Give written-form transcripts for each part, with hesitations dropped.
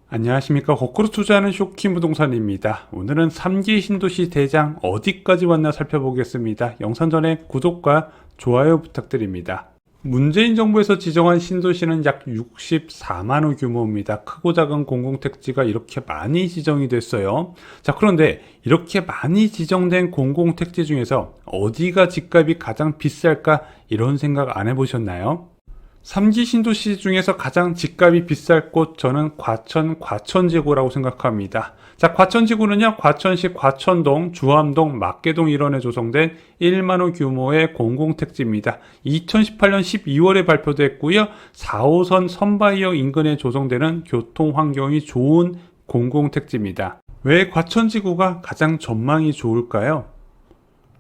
안녕하십니까. 거꾸로 투자하는 쇼킹 부동산입니다. 오늘은 3기 신도시 대장 어디까지 왔나 살펴보겠습니다. 영상 전에 구독과 좋아요 부탁드립니다. 문재인 정부에서 지정한 신도시는 약 64만호 규모입니다. 크고 작은 공공택지가 이렇게 많이 지정이 됐어요. 자, 그런데 이렇게 많이 지정된 공공택지 중에서 어디가 집값이 가장 비쌀까, 이런 생각 안 해보셨나요? 3기 신도시 중에서 가장 집값이 비쌀 곳, 저는 과천지구라고 생각합니다. 자, 과천지구는요, 과천시 과천동, 주암동, 막계동 일원에 조성된 1만호 규모의 공공택지입니다. 2018년 12월에 발표됐고요. 4호선 선바이역 인근에 조성되는 교통환경이 좋은 공공택지입니다. 왜 과천지구가 가장 전망이 좋을까요?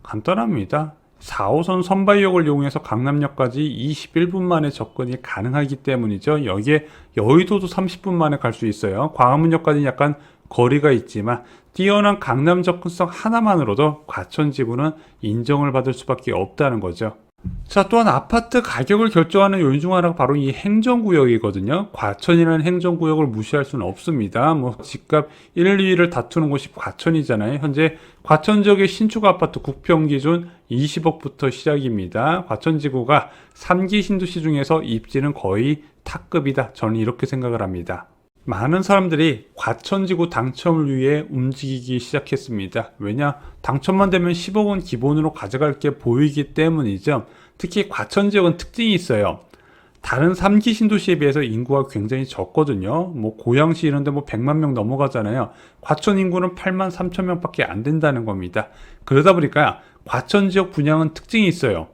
간단합니다. 4호선 선바이역을 이용해서 강남역까지 21분 만에 접근이 가능하기 때문이죠. 여기에 여의도도 30분 만에 갈 수 있어요. 광화문역까지는 약간 거리가 있지만 뛰어난 강남 접근성 하나만으로도 과천지구는 인정을 받을 수밖에 없다는 거죠. 자, 또한 아파트 가격을 결정하는 요인 중 하나가 바로 이 행정구역이거든요. 과천이라는 행정구역을 무시할 수는 없습니다. 집값 1, 2위를 다투는 곳이 과천이잖아요. 현재 과천 지역의 신축 아파트 국평 기준 20억부터 시작입니다. 과천지구가 3기 신도시 중에서 입지는 거의 탑급이다. 저는 이렇게 생각을 합니다. 많은 사람들이 과천지구 당첨을 위해 움직이기 시작했습니다. 왜냐? 당첨만 되면 10억은 기본으로 가져갈 게 보이기 때문이죠. 특히 과천지역은 특징이 있어요. 다른 3기 신도시에 비해서 인구가 굉장히 적거든요. 고양시 이런 데 100만 명 넘어가잖아요. 과천 인구는 8만 3천 명밖에 안 된다는 겁니다. 그러다 보니까 과천지역 분양은 특징이 있어요.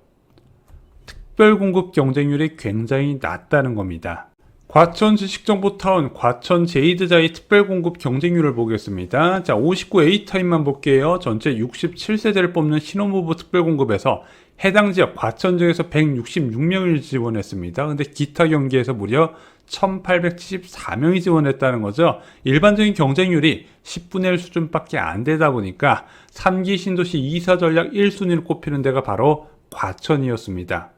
특별공급 경쟁률이 굉장히 낮다는 겁니다. 과천 지식정보타운 과천 제이드자의 특별공급 경쟁률을 보겠습니다. 자, 59A 타입만 볼게요. 전체 67세대를 뽑는 신혼부부 특별공급에서 해당 지역 과천 지역에서 166명을 지원했습니다. 근데 기타 경기에서 무려 1874명이 지원했다는 거죠. 일반적인 경쟁률이 10분의 1 수준밖에 안 되다 보니까 3기 신도시 2사 전략 1순위를 꼽히는 데가 바로 과천이었습니다.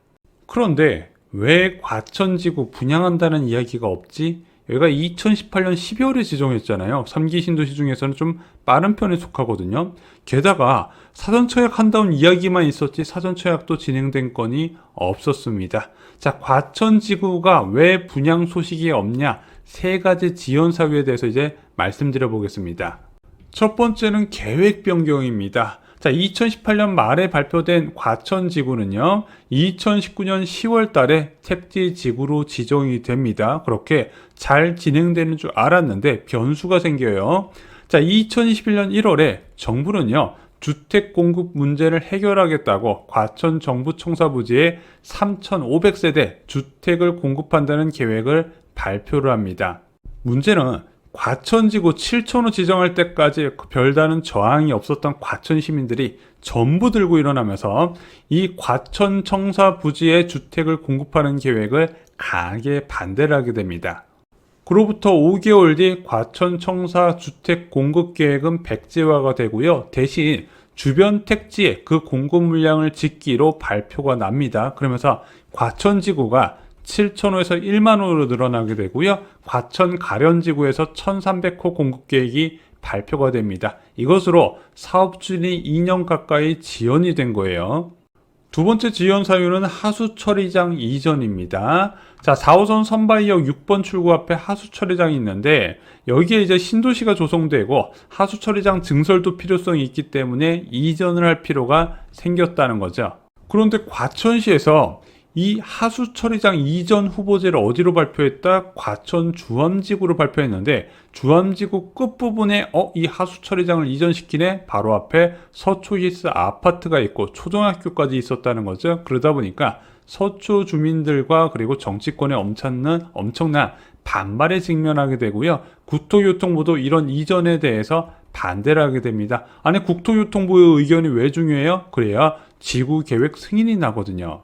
그런데 왜 과천지구 분양한다는 이야기가 없지? 여기가 2018년 12월에 지정했잖아요. 3기 신도시 중에서는 좀 빠른 편에 속하거든요. 게다가 사전처약 한다는 이야기만 있었지 사전처약도 진행된 건이 없었습니다. 자, 과천지구가 왜 분양 소식이 없냐? 세 가지 지연 사유에 대해서 이제 말씀드려 보겠습니다. 첫 번째는 계획 변경입니다. 자, 2018년 말에 발표된 과천지구는요, 2019년 10월 달에 택지지구로 지정이 됩니다. 그렇게 잘 진행되는 줄 알았는데 변수가 생겨요. 자, 2021년 1월에 정부는요, 주택 공급 문제를 해결하겠다고 과천 정부청사 부지에 3,500세대 주택을 공급한다는 계획을 발표를 합니다. 문제는 과천지구 7천호 지정할 때까지 별다른 저항이 없었던 과천 시민들이 전부 들고 일어나면서 이 과천청사 부지에 주택을 공급하는 계획을 강하게 반대를 하게 됩니다. 그로부터 5개월 뒤 과천청사 주택 공급 계획은 백지화가 되고요. 대신 주변 택지에 그 공급 물량을 짓기로 발표가 납니다. 그러면서 과천지구가 7,000호에서 1만호로 늘어나게 되고요. 과천 가련지구에서 1,300호 공급 계획이 발표가 됩니다. 이것으로 사업 추진이 2년 가까이 지연이 된 거예요. 두 번째 지연 사유는 하수 처리장 이전입니다. 자, 4호선 선바이역 6번 출구 앞에 하수 처리장이 있는데 여기에 이제 신도시가 조성되고 하수 처리장 증설도 필요성이 있기 때문에 이전을 할 필요가 생겼다는 거죠. 그런데 과천시에서 이 하수 처리장 이전 후보지를 어디로 발표했다? 과천 주암지구로 발표했는데 주암지구 끝부분에 이 하수 처리장을 이전시키네? 바로 앞에 서초히스 아파트가 있고 초등학교까지 있었다는 거죠. 그러다 보니까 서초 주민들과 그리고 정치권의 엄청난 반발에 직면하게 되고요. 국토교통부도 이런 이전에 대해서 반대를 하게 됩니다. 아니, 국토교통부의 의견이 왜 중요해요? 그래야 지구 계획 승인이 나거든요.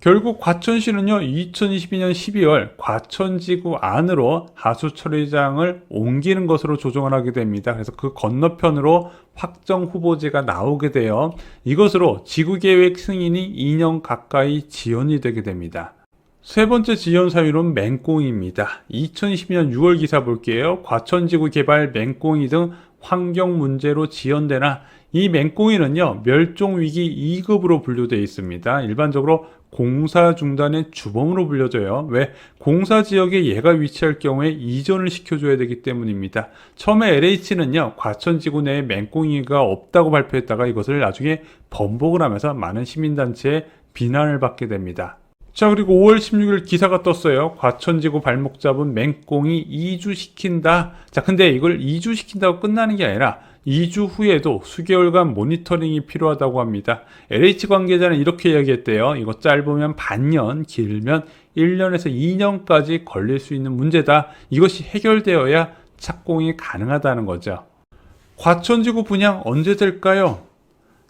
결국 과천시는요, 2022년 12월 과천지구 안으로 하수처리장을 옮기는 것으로 조정을 하게 됩니다. 그래서 그 건너편으로 확정 후보지가 나오게 돼요. 이것으로 지구계획 승인이 2년 가까이 지연이 되게 됩니다. 세 번째 지연 사유는 맹꽁입니다. 2020년 6월 기사 볼게요. 과천지구 개발 맹꽁이 등 환경 문제로 지연되나 이 맹꽁이는요, 멸종위기 2급으로 분류되어 있습니다. 일반적으로 공사 중단의 주범으로 불려져요. 왜? 공사 지역에 얘가 위치할 경우에 이전을 시켜줘야 되기 때문입니다. 처음에 LH는요, 과천지구 내에 맹꽁이가 없다고 발표했다가 이것을 나중에 번복을 하면서 많은 시민단체의 비난을 받게 됩니다. 자, 그리고 5월 16일 기사가 떴어요. 과천지구 발목 잡은 맹꽁이 이주시킨다. 자, 근데 이걸 이주시킨다고 끝나는 게 아니라 2주 후에도 수개월간 모니터링이 필요하다고 합니다. LH 관계자는 이렇게 이야기했대요. 이거 짧으면 반년, 길면 1년에서 2년까지 걸릴 수 있는 문제다. 이것이 해결되어야 착공이 가능하다는 거죠. 과천지구 분양 언제 될까요?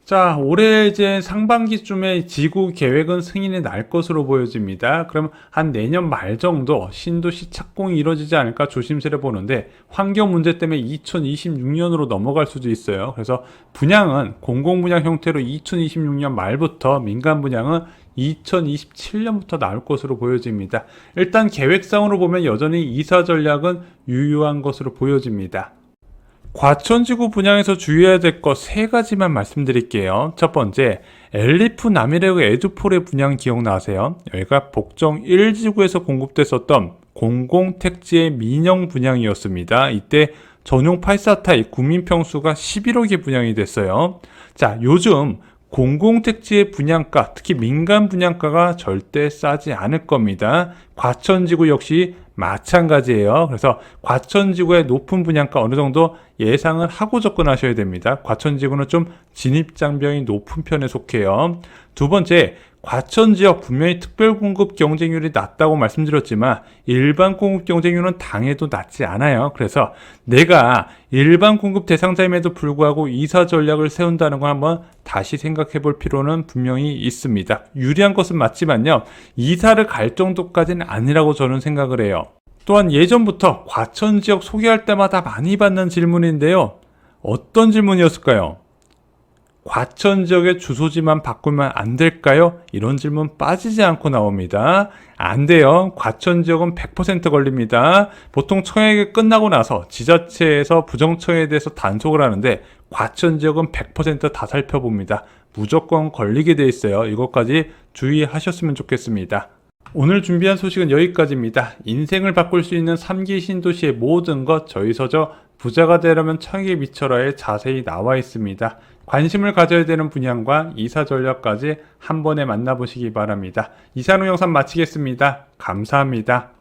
자, 올해 이제 상반기쯤에 지구 계획은 승인이 날 것으로 보여집니다. 그럼 한 내년 말 정도 신도시 착공이 이루어지지 않을까 조심스레 보는데 환경 문제 때문에 2026년으로 넘어갈 수도 있어요. 그래서 분양은 공공분양 형태로 2026년 말부터, 민간 분양은 2027년부터 나올 것으로 보여집니다. 일단 계획상으로 보면 여전히 이사 전략은 유효한 것으로 보여집니다. 과천지구 분양에서 주의해야 될 것 세 가지만 말씀드릴게요. 첫 번째, 엘리프 남이래그 에듀폴의 분양 기억나세요? 여기가 복정 1지구에서 공급됐었던 공공택지의 민영 분양이었습니다. 이때 전용 84타입 국민평수가 11억에 분양이 됐어요. 자, 요즘 공공택지의 분양가, 특히 민간 분양가가 절대 싸지 않을 겁니다. 과천지구 역시 마찬가지예요. 그래서 과천지구의 높은 분양가 어느 정도 예상을 하고 접근하셔야 됩니다. 과천지구는 좀 진입장벽이 높은 편에 속해요. 두 번째, 과천지역 분명히 특별공급 경쟁률이 낮다고 말씀드렸지만 일반 공급 경쟁률은 당해도 낮지 않아요. 그래서 내가 일반 공급 대상자임에도 불구하고 이사 전략을 세운다는 걸 한번 다시 생각해 볼 필요는 분명히 있습니다. 유리한 것은 맞지만요, 이사를 갈 정도까지는 아니라고 저는 생각을 해요. 또한 예전부터 과천지역 소개할 때마다 많이 받는 질문인데요. 어떤 질문이었을까요? 과천 지역의 주소지만 바꾸면 안 될까요? 이런 질문 빠지지 않고 나옵니다. 안 돼요. 과천 지역은 100% 걸립니다. 보통 청약이 끝나고 나서 지자체에서 부정청약에 대해서 단속을 하는데 과천 지역은 100% 다 살펴봅니다. 무조건 걸리게 돼 있어요. 이것까지 주의하셨으면 좋겠습니다. 오늘 준비한 소식은 여기까지입니다. 인생을 바꿀 수 있는 3기 신도시의 모든 것, 저희 서적 부자가 되려면 청약에 미쳐라에 자세히 나와 있습니다. 관심을 가져야 되는 분양과 이사 전략까지 한 번에 만나보시기 바랍니다. 이상 후 영상 마치겠습니다. 감사합니다.